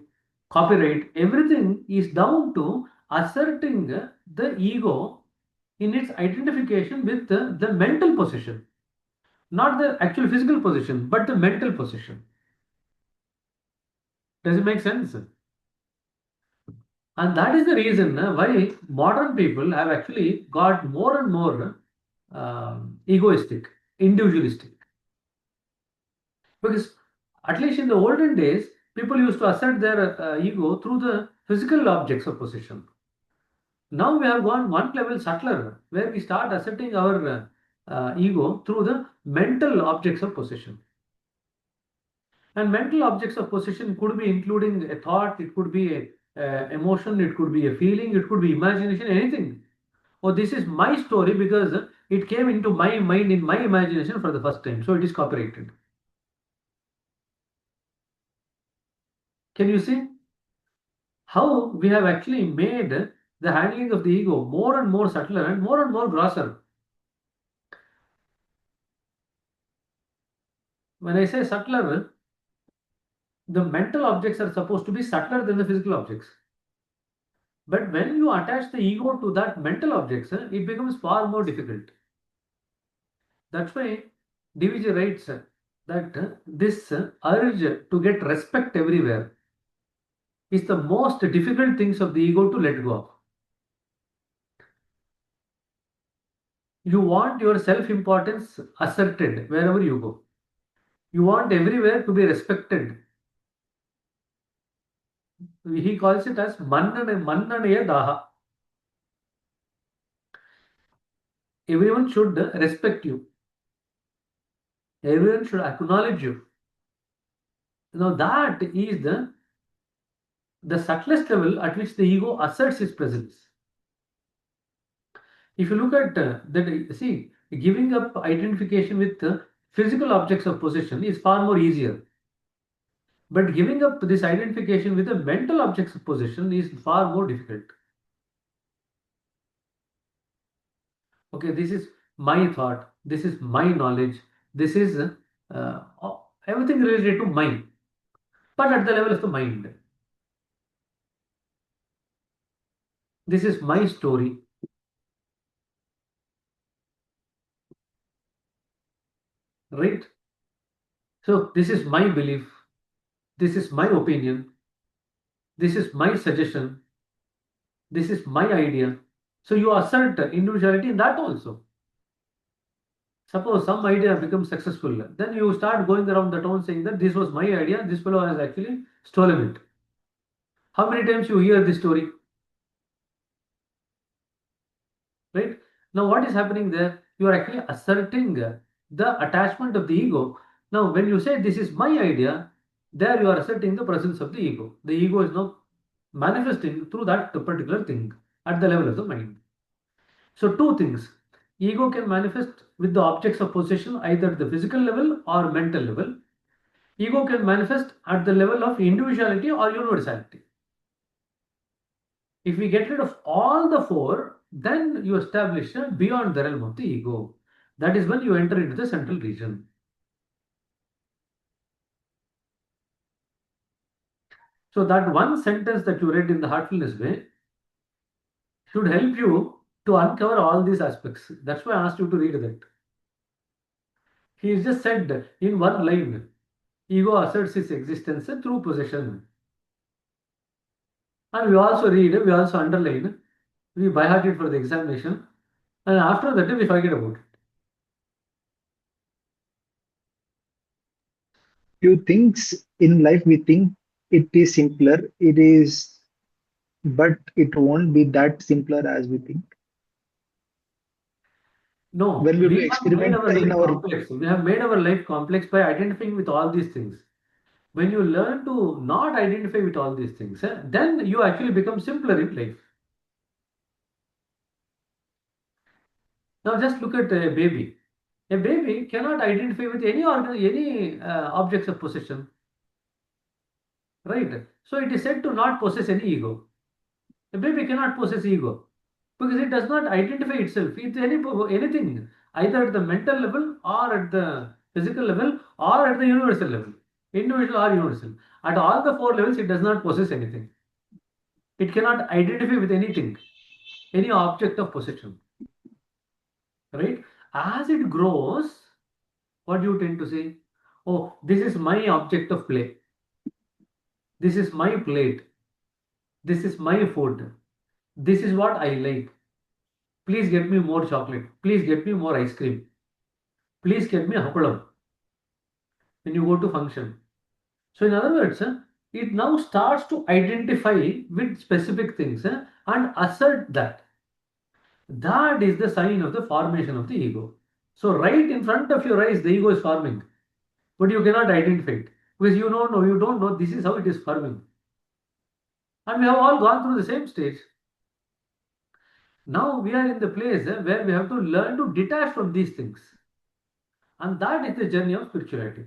copyright, everything is down to asserting the ego in its identification with the mental position. Not the actual physical position, but the mental position. Does it make sense? And that is the reason why modern people have actually got more and more egoistic, individualistic. Because at least in the olden days, people used to assert their ego through the physical objects of possession. Now we have gone one level subtler, where we start asserting our ego through the mental objects of possession. And mental objects of possession could be including a thought, it could be a emotion, it could be a feeling, it could be imagination, anything. Oh, this is my story because it came into my mind in my imagination for the first time, so it is copyrighted. Can you see how we have actually made the handling of the ego more and more subtler and more grosser? When I say subtler, the mental objects are supposed to be subtler than the physical objects. But when you attach the ego to that mental objects, it becomes far more difficult. That's why DVG writes that this urge to get respect everywhere is the most difficult things of the ego to let go of. You want your self-importance asserted wherever you go. You want everywhere to be respected. He calls it as mannanaya daha. Everyone should respect you. Everyone should acknowledge you. Now that is the subtlest level at which the ego asserts its presence. If you look at that, see, giving up identification with physical objects of possession is far more easier. But giving up this identification with the mental objects of possession is far more difficult. Okay, this is my thought, this is my knowledge, this is everything related to mind, but at the level of the mind. This is my story. Right? So, this is my belief, this is my opinion, this is my suggestion, this is my idea. So, you assert individuality in that also. Suppose some idea becomes successful, then you start going around the town saying that this was my idea, this fellow has actually stolen it. How many times you hear this story? Right? Now, what is happening there? You are actually asserting the attachment of the ego. Now, when you say this is my idea, there you are asserting the presence of the ego. The ego is now manifesting through that particular thing at the level of the mind. So, two things. Ego can manifest with the objects of possession either at the physical level or mental level. Ego can manifest at the level of individuality or universality. If we get rid of all the four, then you establish beyond the realm of the ego. That is when you enter into the central region. So that one sentence that you read in the Heartfulness Way should help you to uncover all these aspects. That's why I asked you to read that. He just said in one line, ego asserts its existence through possession. And we also read, we also underline, we by heart it for the examination, and after that we forget about it. Few things in life we think it is simpler. It is, but it won't be that simpler as we think. No, When we do we have made experiment our in life our complex. We have made our life complex by identifying with all these things. When you learn to not identify with all these things, then you actually become simpler in life. Now, just look at a baby. A baby cannot identify with any objects of possession, right? So it is said to not possess any ego. A baby cannot possess ego because it does not identify itself with anything, either at the mental level or at the physical level or at the universal level, individual or universal. At all the four levels, it does not possess anything. It cannot identify with anything, any object of possession, right? As it grows, what do you tend to say? Oh, this is my object of play. This is my plate. This is my food. This is what I like. Please get me more chocolate. Please get me more ice cream. Please get me happalam when you go to function. So in other words, it now starts to identify with specific things and assert that. That is the sign of the formation of the ego. So right in front of your eyes, the ego is forming, but you cannot identify it because you don't know this is how it is forming. And we have all gone through the same stage. Now we are in the place where we have to learn to detach from these things. And that is the journey of spirituality,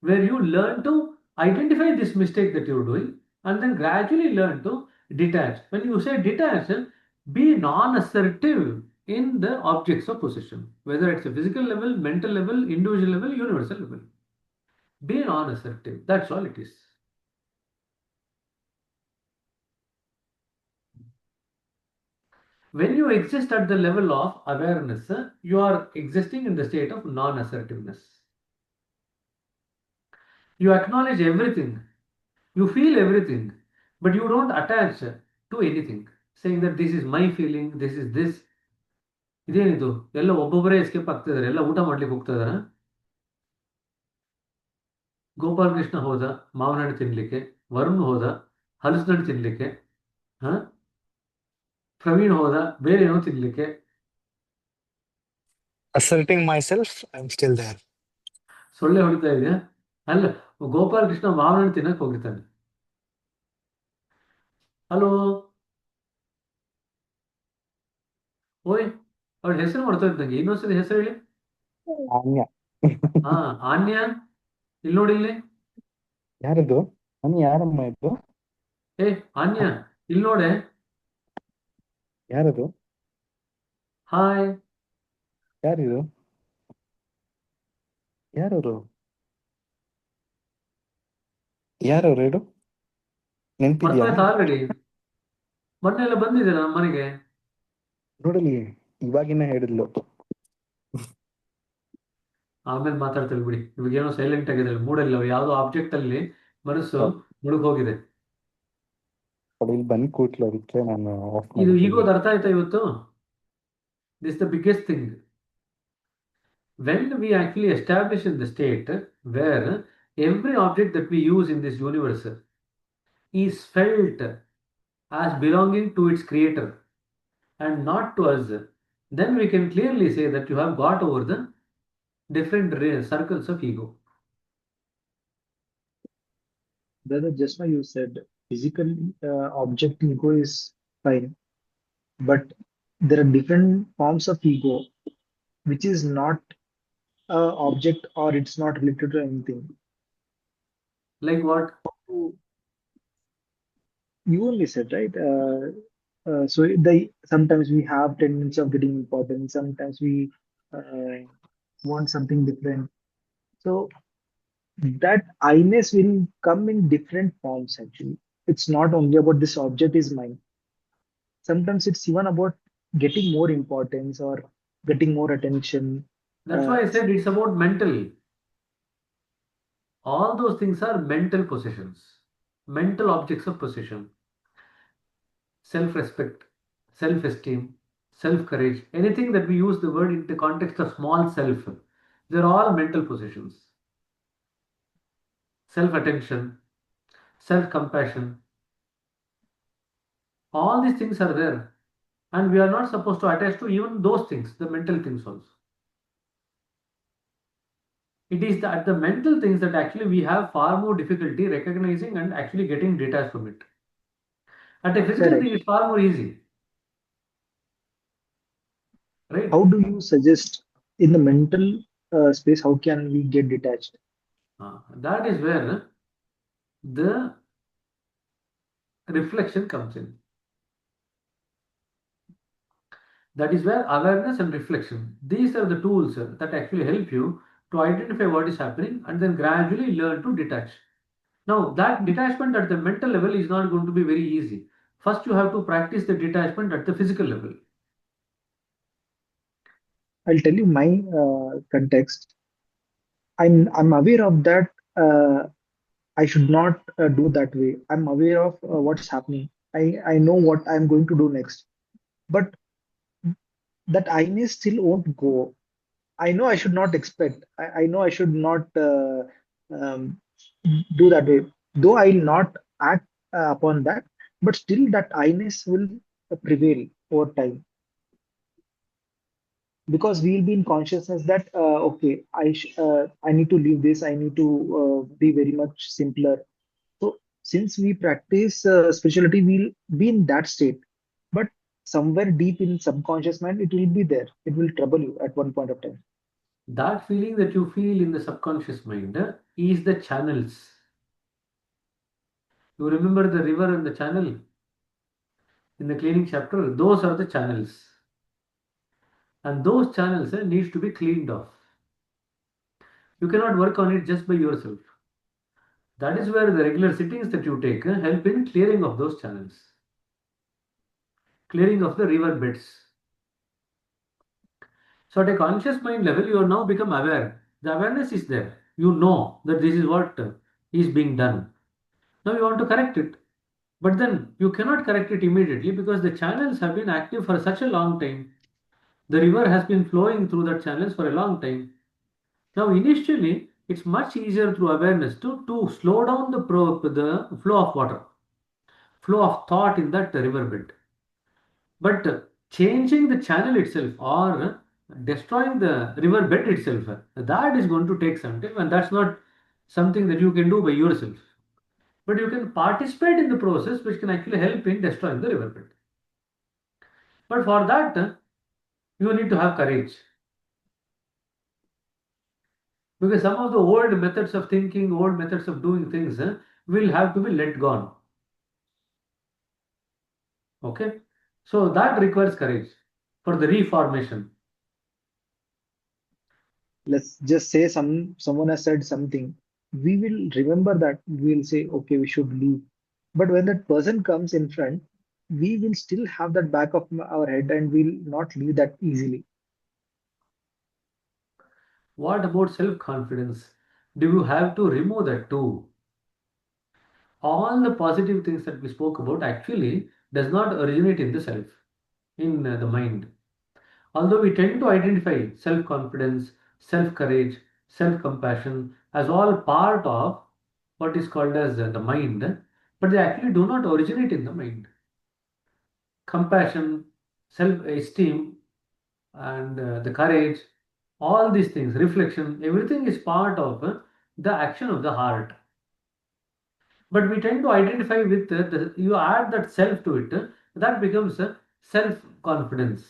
where you learn to identify this mistake that you're doing and then gradually learn to detach. When you say detach, be non assertive in the objects of possession, whether it's a physical level, mental level, individual level, universal level. Be non assertive. That's all it is. When you exist at the level of awareness, you are existing in the state of non assertiveness. You acknowledge everything, you feel everything, but you don't attach to anything, saying that this is my feeling, this is this. ಇದೇನಿದು ಎಲ್ಲ ಒಬ್ಬೊಬ್ಬರೇ escape ಆಗ್ತಿದ್ದಾರೆ, ಎಲ್ಲ ಊಟ ಮಾಡ್ಲಿಕ್ಕೆ ಹೋಗ್ತಾ ಇದಾರೆ. ಗೋಪಾಲ್ ಕೃಷ್ಣ ಹೋದ ಮಾವಿನ ಹಣ್ಣು ತಿನ್ಲಿಕ್ಕೆ, ವರುಣ್ ಹೋದ ಹಲಸಿನ ಹಣ್ಣು ತಿನ್ಲಿಕ್ಕೆ, ಹ ಪ್ರವೀಣ್ ಹೋದ ಬೇರೆ ಏನೋ ತಿನ್ಲಿಕ್ಕೆ. Asserting myself, I'm still there. ಸೊಳ್ಳೆ ಹೊಡಿತಾ ಇದೆಯಾ? ಅಲ್ಲ, ಗೋಪಾಲ್ ಕೃಷ್ಣ ಮಾವಿನ ಹಣ್ಣು ತಿನ್ನಕ್ಕೆ ಹೋಗಿರ್ತಾನೆ. ಹಲೋ, ಓಯ್, ಅವಳ ಹೆಸರು ಮಾಡ್ತಾ ಇದ್ದಂಗೆ ಇನ್ನೊಂದ್ಸರಿ ಹೆಸರು ಹೇಳಿ. Anya. ಹಾ, ಆನ್ಯ. ಇಲ್ಲಿ ನೋಡಿ ಇಲ್ಲಿ. ಯಾರದು? ನಾನು ಯಾರಮ್ಮ ಇದು? ಏ ಆನ್ಯ, ಇಲ್ಲಿ ನೋಡೆ. ಯಾರದು? ಹಾಯ್. ಯಾರಿದು? ಯಾರವರು? ಯಾರವ್ರು ಹೇಳು? ನೆನ್ಪಿದ್ಯಾ? ಮರ್ತೋಯ್ತು ಆಲ್ರೆಡಿ. ಮೊನ್ನೆ ಎಲ್ಲ ಬಂದಿದೆ ನಮ್ಮ ಮನೆಗೆ. ನೋಡಲಿ, ಇವಾಗಿನ ಹೇಳಿದ್ಲು. ಆಮೇಲೆ ಮಾತಾಡ್ತಾರೆ ಬಿಡಿ. ಇವಾಗ ಏನೋ ಸೈಲೆಂಟ್ ಆಗಿದೆ, ಮೂಡಲ್ಲಿ ಯಾವುದೋ ಆಬ್ಜೆಕ್ಟ್ ಅಲ್ಲಿ ಮನಸ್ಸು ಮುಳುಗ್ ಹೋಗಿದೆ. ಇಲ್ಲಿ ಬಂದು ಕೂತ್ಲು, ಅದಕ್ಕೆ ನಾನು ಆಫ್ ಇದು ಮಾಡಿದ್ದೀನಿ. ಈಗೋದು ಅರ್ಥ ಆಯ್ತಾ ಇವತ್ತು? This the biggest thing. When we actually establish in the state where every object that we use in this universe is felt as belonging to its creator and not to us, then we can clearly say that you have got over the different circles of ego. Brother, just now you said physical object ego is fine, but there are different forms of ego which is not object or it's not related to anything. Like what? You only said, right? So sometimes we have tendency of getting important, sometimes we uh, want something different. So that I-ness will come in different forms actually. It's not only about this object is mine. Sometimes it's even about getting more importance or getting more attention. That's why I said it's about mental. All those things are mental possessions, mental objects of possession. Self-respect, self-esteem, self-courage, anything that we use the word in the context of small self, they're all mental possessions. Self-attention, self-compassion, all these things are there, and we are not supposed to attach to even those things, the mental things also. It is at the mental things that actually we have far more difficulty recognizing and actually getting detached from it. At a physical Correct. thing, it's far more easy. Right? How do you suggest in the mental space, how can we get detached? That is where the reflection comes in. That is where awareness and reflection, these are the tools that actually help you to identify what is happening and then gradually learn to detach. Now, that detachment at the mental level is not going to be very easy. First, you have to practice the detachment at the physical level. I'll tell you my context. I'm aware of that. I should not do that way. I'm aware of what's happening. I know what I'm going to do next. But that I-ness still won't go. I know I should not expect. I know I should not um, do that way. Though I'll not act upon that, but still that I-ness will prevail over time, because we'll be in consciousness that okay, I need to leave this. I need to be very much simpler. So since we practice spirituality, we'll be in that state. But somewhere deep in subconscious mind, it will be there. It will trouble you at one point of time. That feeling that you feel in the subconscious mind is the channels. You remember the river and the channel in the cleaning chapter? Those are the channels. And those channels needs to be cleaned off. You cannot work on it just by yourself. That is where the regular sittings that you take help in clearing of those channels, clearing of the river beds. So at a conscious mind level, you are now become aware. The awareness is there. You know that this is what is being done. Now you want to correct it. But then you cannot correct it immediately because the channels have been active for such a long time. The river has been flowing through that channels for a long time. Now initially, it's much easier through awareness to slow down the flow of water, flow of thought in that riverbed. But changing the channel itself or destroying the river bed itself, that is going to take some time, and that's not something that you can do by yourself. But you can participate in the process, which can actually help in destroying the river bed. But for that, you need to have courage, because some of the old methods of thinking, old methods of doing things will have to be let gone. Okay, so that requires courage for the reformation. Let's just say someone has said something. We will remember that. We'll say, okay, we should leave. But when that person comes in front, we will still have that back of our head and we'll not leave that easily. What about self-confidence? Do you have to remove that too? All the positive things that we spoke about actually does not originate in the self, in the mind. Although we tend to identify self-confidence, self-courage, self-compassion as all part of what is called as the mind, but they actually do not originate in the mind. Compassion, self-esteem, and the courage, all these things, reflection, everything is part of the action of the heart. But we tend to identify with you add that self to it, that becomes self confidence.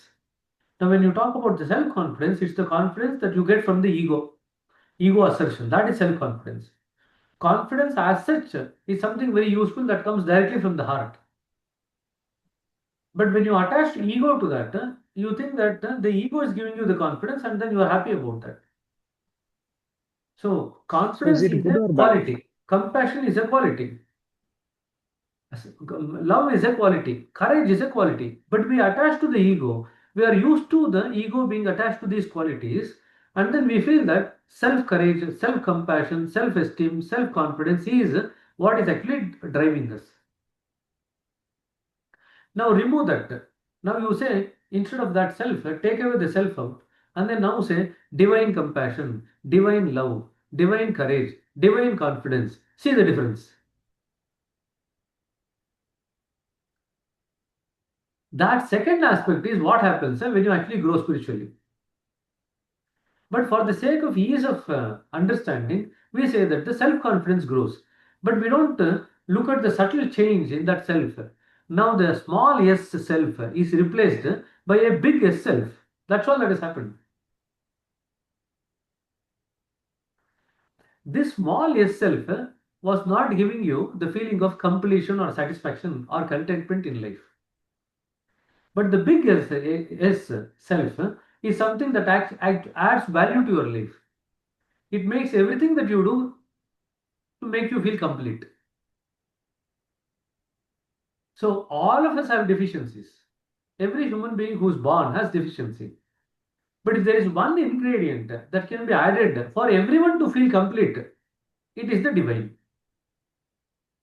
Now, when you talk about the self confidence, it's the confidence that you get from the ego assertion. That is self confidence. Confidence, as such, is something very useful that comes directly from the heart. But when you attach ego to that, you think that the ego is giving you the confidence and then you are happy about that. So, So is confidence it is good a or bad? quality, compassion is a quality. Love is a quality, courage is a quality, but we attach to the ego. We are used to the ego being attached to these qualities, and then we feel that self courage, self compassion, self esteem, self confidence is what is actually driving us. Now remove that. Now you say, instead of that self, take away the self out, and then now say divine compassion, divine love, divine courage, divine confidence. See the difference. That second aspect is what happens when you actually grow spiritually. But for the sake of ease of understanding, we say that the self confidence grows. But we don't look at the subtle change in that self. Now the small s self is replaced by a big S self. That's all that has happened. This small S self was not giving you the feeling of completion or satisfaction or contentment in life. But the big S self is something that adds value to your life. It makes everything that you do to make you feel complete. So all of us have deficiencies. Every human being who's born has deficiency. But if there is one ingredient that can be added for everyone to feel complete, it is the divine.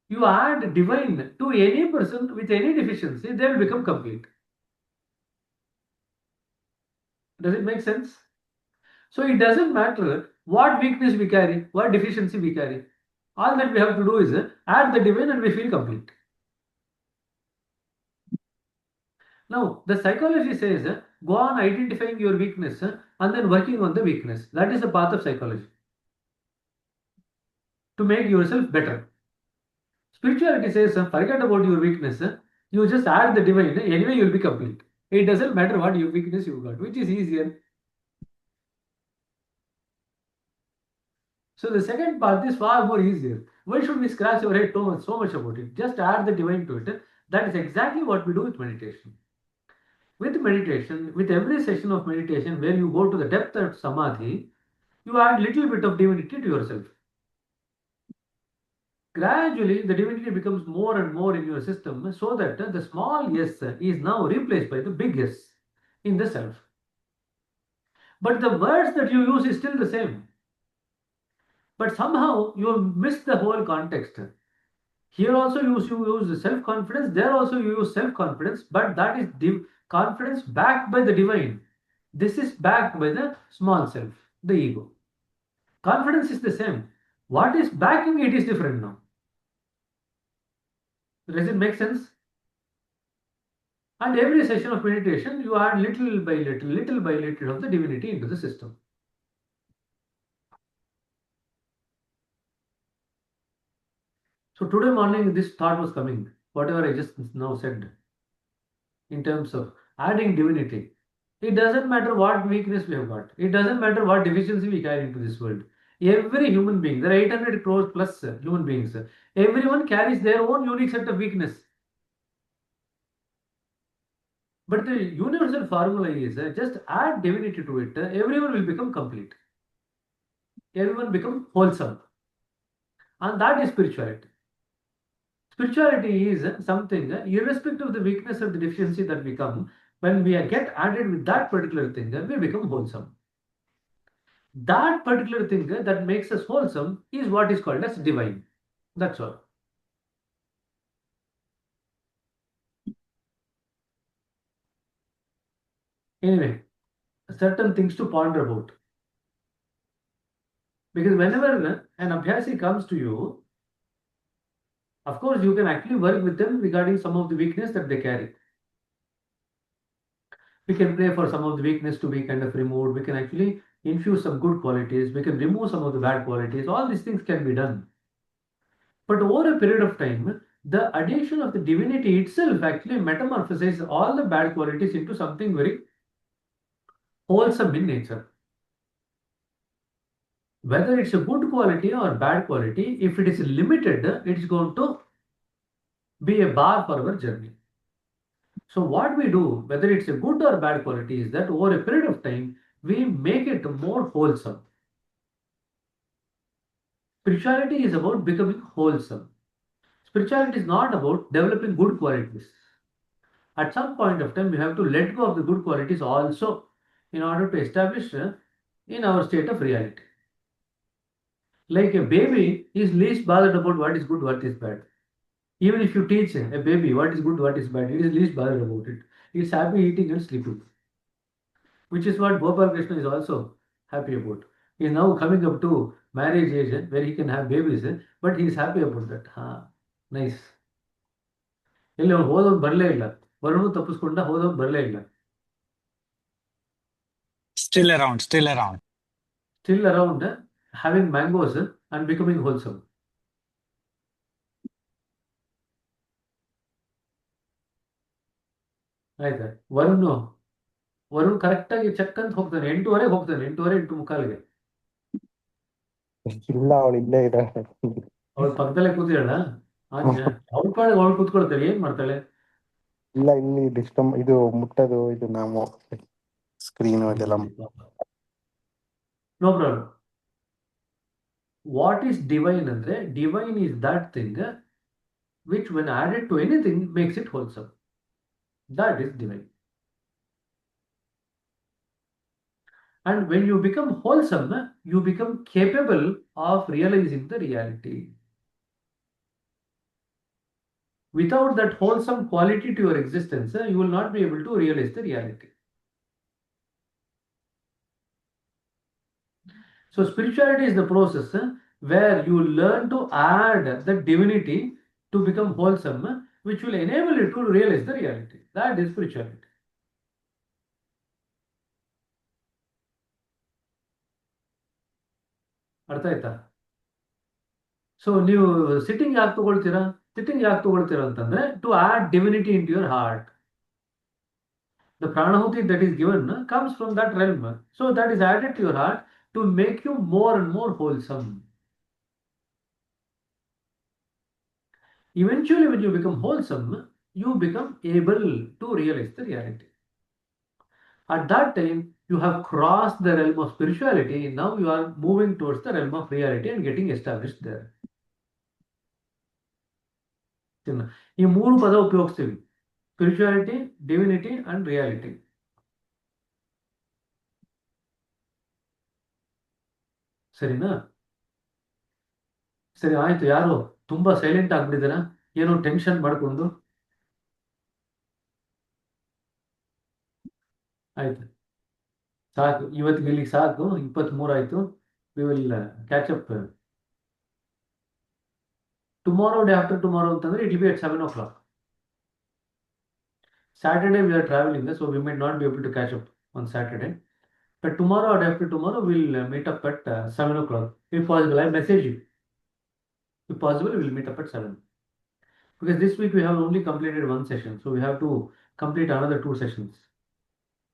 You add divine to any person with any deficiency, they will become complete. Does it make sense? So it doesn't matter what weakness we carry, what deficiency we carry. All that we have to do is add the divine and we feel complete. Now, the psychology says go on identifying your weakness and then working on the weakness. That is the path of psychology to make yourself better. Spirituality says forget about your weakness, you just add the divine, anyway, you'll be complete. It doesn't matter what your weakness you got, which is easier. So the second path is far more easier. Why should we scratch our head so much about it? Just add the divine to it. That is exactly what we do with meditation. With meditation, with every session of meditation where you go to the depth of samadhi, you add little bit of divinity to yourself. Gradually, the divinity becomes more and more in your system so that the small yes is now replaced by the big yes in the self. But the words that you use is still the same. But somehow you miss the whole context. Here also you use self-confidence, there also you use self-confidence, but that is confidence backed by the divine. This is backed by the small self, the ego. Confidence is the same. What is backing it is different now. Does it make sense? And every session of meditation, you add little by little of the divinity into the system. So today morning, this thought was coming, whatever I just now said, in terms of adding divinity. It doesn't matter what weakness we have got. It doesn't matter what deficiency we carry into this world. Every human being, there are 800 crores plus human beings. Everyone carries their own unique set of weakness. But the universal formula is just add divinity to it. Everyone will become complete. Everyone become wholesome. And that is spirituality. Spirituality is something, irrespective of the weakness or the deficiency that we come, when we get added with that particular thing, we become wholesome. That particular thing that makes us wholesome is what is called as divine. That's all. Anyway, certain things to ponder about. Because whenever an abhyasi comes to you, of course, you can actually work with them regarding some of the weakness that they carry. We can pray for some of the weakness to be kind of removed. We can actually infuse some good qualities. We can remove some of the bad qualities. All these things can be done. But over a period of time, the addition of the divinity itself actually metamorphoses all the bad qualities into something very wholesome in nature. Whether it's a good quality or bad quality, if it is limited, it's going to be a bar for our journey. So what we do, whether it's a good or bad quality, is that over a period of time, we make it more wholesome. Spirituality is about becoming wholesome. Spirituality is not about developing good qualities. At some point of time, we have to let go of the good qualities also in order to establish in our state of reality. Like a baby is least bothered about what is good, what is bad. Even if you teach a baby what is good, what is bad, it is least bothered about it. It's happy eating and sleeping, which is what Gopal Krishna is also happy about. He is now coming up to marriage age where he can have babies, but he is happy about that. Nice. ಎಲ್ಲಿ ಅವ್ನು ಹೋದವ್ನು ಬರಲೇ ಇಲ್ಲ, ಬರೋನು ತಪ್ಪಿಸ್ಕೊಂಡ, ಹೋದವ್ನು ಬರಲೇ ಇಲ್ಲ. Still around, still around. Still around, having mangoes and becoming wholesome. ಆಯ್ತಾ? ವರುಣ್ ಕರೆಕ್ಟಾಗಿ check ಅಂತ ಹೋಗ್ತಾನೆ, 8:30 ಹೋಗ್ತಾನೆ, 8:30, 8:45. ಇಲ್ಲ ಅವಳು ಇಲ್ಲೇ ಇದ್ದಾಳೆ. ಅವಳು ಪಕ್ಕದಲ್ಲೇ ಕೂತಿದ್ದಾಳ. ಅವ್ಳ ಪಾಡಿಗೆ ಅವಳು ಕೂತ್ಕೊಳ್ತಾಳೆ, ಏನ್ ಮಾಡ್ತಾಳೆ? ಇಲ್ಲ, ಇಲ್ಲಿ ಡಿಸ್ಟರ್ಬ್, ಇದು ಮುಟ್ಟದು, ಇದು ನಾವು ಸ್ಕ್ರೀನ್ ಇದೆಲ್ಲ. No problem. What is divine ಅಂದ್ರೆ, divine is that thing which when added to anything makes it wholesome. That is divine. And when you become wholesome, you become capable of realizing the reality. Without that wholesome quality to your existence, you will not be able to realize the reality. So spirituality is the process where you learn to add the divinity to become wholesome, which will enable you to realize the reality. That is spirituality. ಅರ್ಥ ಆಯ್ತಾ? So ನೀವು sitting ಯಾಕೆ ತಗೊಳ್ತೀರಾ? Sitting ಯಾಕೆ ತಗೊಳ್ತೀರಾ ಅಂತಂದ್ರೆ to add divinity in to your heart. The pranahuti that is given comes from that realm. So that is added to your heart to make you more and more wholesome. Eventually, when you become wholesome, you become able to realize the reality. At that time, you have crossed the realm of spirituality. Now you are moving towards the realm of reality and getting established there. ಈ ಮೂರು ಪದ ಉಪಯೋಗಿಸ್ತೀವಿ: spirituality, divinity and reality. ಸರಿನಾ? ಸರಿ, ಆಯ್ತು. ಯಾರು ತುಂಬಾ silent ಆಗ್ಬಿಟ್ಟಿದ್ದೀರಾ? ಏನೋ ಟೆನ್ಷನ್ ಮಾಡ್ಕೊಂಡು? ಆಯ್ತು, ಸಾಕು. ಇವತ್ತಿಗೆ ಇಲ್ಲಿಗೆ ಸಾಕು. 23 ಆಯ್ತು. We will catch up tomorrow, day after tomorrow ಅಂತಂದ್ರೆ it will be at 7 o'clock. Saturday we are traveling, so we might not be able to catch up on Saturday. But tomorrow or day after tomorrow we'll meet up at 7 o'clock. If possible, I message you. If possible, we'll meet up at 7. Because this week we have only completed one session, so we have to complete another 2 sessions.